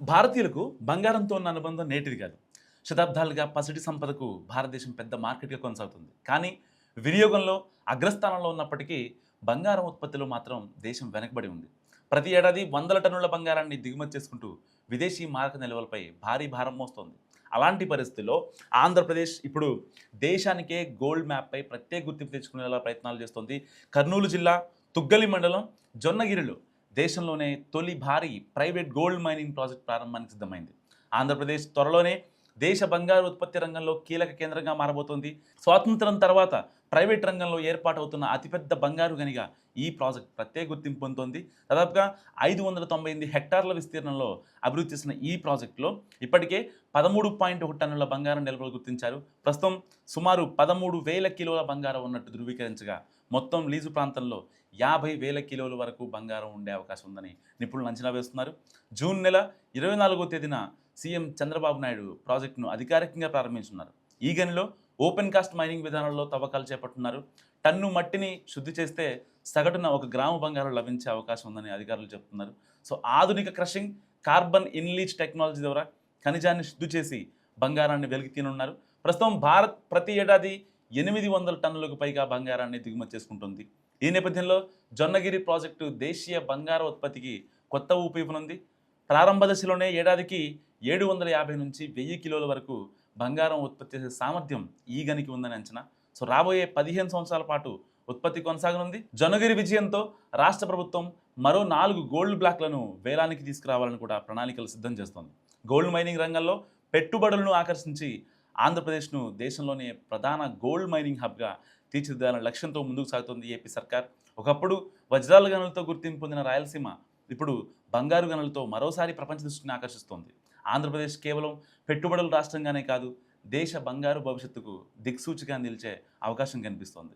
భారతీయులకు బంగారంతో ఉన్న అనుబంధం నేటిది కాదు. శతాబ్దాలుగా పసిడి సంపదకు భారతదేశం పెద్ద మార్కెట్‌గా కొనసాగుతుంది. కానీ వినియోగంలో అగ్రస్థానంలో ఉన్నప్పటికీ బంగారం ఉత్పత్తిలో మాత్రం దేశం వెనకబడి ఉంది. ప్రతి ఏడాది వందల టన్నుల బంగారాన్ని దిగుమతి చేసుకుంటూ విదేశీ మారక నిల్వలపై భారీ భారం మోస్తోంది. అలాంటి పరిస్థితుల్లో ఆంధ్రప్రదేశ్ ఇప్పుడు దేశానికే గోల్డ్ మ్యాప్‌పై ప్రత్యేక గుర్తింపు తెచ్చుకునేలా ప్రయత్నాలు చేస్తోంది. కర్నూలు జిల్లా తుగ్గలి మండలం జొన్నగిరిలో దేశంలోనే తొలి భారీ ప్రైవేట్ గోల్డ్ మైనింగ్ ప్రాజెక్ట్ ప్రారంభానికి సిద్ధమైంది. ఆంధ్రప్రదేశ్ త్వరలోనే దేశ బంగారు ఉత్పత్తి రంగంలో కీలక కేంద్రంగా మారబోతోంది. స్వాతంత్రం తర్వాత ప్రైవేట్ రంగంలో ఏర్పాటవుతున్న అతిపెద్ద బంగారు గనిగా ఈ ప్రాజెక్ట్ ప్రత్యేక గుర్తింపు పొందుతోంది. దాదాపుగా 598 హెక్టార్ల విస్తీర్ణంలో అభివృద్ధి చేసిన ఈ ప్రాజెక్టులో ఇప్పటికే 13.1 టన్నుల బంగారం నిల్వలు గుర్తించారు. ప్రస్తుతం సుమారు 13,000 కిలోల బంగారం ఉన్నట్టు ధృవీకరించగా మొత్తం లీజు ప్రాంతంలో 50,000 కిలోల వరకు బంగారం ఉండే అవకాశం ఉందని నిపుణులు అంచనా వేస్తున్నారు. జూన్ నెల 24వ తేదీన సీఎం చంద్రబాబు నాయుడు ప్రాజెక్టును అధికారికంగా ప్రారంభించున్నారు. ఈ గనిలో ఓపెన్ కాస్ట్ మైనింగ్ విధానంలో తవ్వకాలు చేపట్టున్నారు. టన్ను మట్టిని శుద్ధి చేస్తే సగటున 1 గ్రాము బంగారం లభించే అవకాశం ఉందని అధికారులు చెప్తున్నారు. సో ఆధునిక క్రషింగ్, కార్బన్ ఇన్లీచ్ టెక్నాలజీ ద్వారా ఖనిజాన్ని శుద్ధి చేసి బంగారాన్ని వెలికి తీనున్నారు. ప్రస్తుతం భారత్ ప్రతి ఏడాది 800 టన్నులకు పైగా బంగారాన్ని దిగుమతి చేసుకుంటుంది. ఈ నేపథ్యంలో జొన్నగిరి ప్రాజెక్టు దేశీయ బంగారు ఉత్పత్తికి కొత్త ఊపు ఇవ్వనుంది. ప్రారంభ దశలోనే ఏడాదికి 750 నుంచి 1000 కిలోల వరకు బంగారం ఉత్పత్తి చేసే సామర్థ్యం ఈ గనికి ఉందని అంచనా. సో రాబోయే 15 సంవత్సరాల పాటు ఉత్పత్తి కొనసాగనుంది. జొన్నగిరి విజయంతో రాష్ట్ర ప్రభుత్వం మరో 4 గోల్డ్ బ్లాక్లను వేలానికి తీసుకురావాలని కూడా ప్రణాళికలు సిద్ధం చేస్తోంది. గోల్డ్ మైనింగ్ రంగంలో పెట్టుబడులను ఆకర్షించి ఆంధ్రప్రదేశ్ను దేశంలోనే ప్రధాన గోల్డ్ మైనింగ్ హబ్గా తీర్చిదిద్దాలనే లక్ష్యంతో ముందుకు సాగుతోంది ఏపీ సర్కార్. ఒకప్పుడు వజ్రాల గనులతో గుర్తింపు పొందిన రాయలసీమ ఇప్పుడు బంగారు గనులతో మరోసారి ప్రపంచ దృష్టిని ఆకర్షిస్తోంది. ఆంధ్రప్రదేశ్ కేవలం పెట్టుబడుల రాష్ట్రంగానే కాదు, దేశ బంగారు భవిష్యత్తుకు దిక్సూచిగా నిలిచే అవకాశం కనిపిస్తోంది.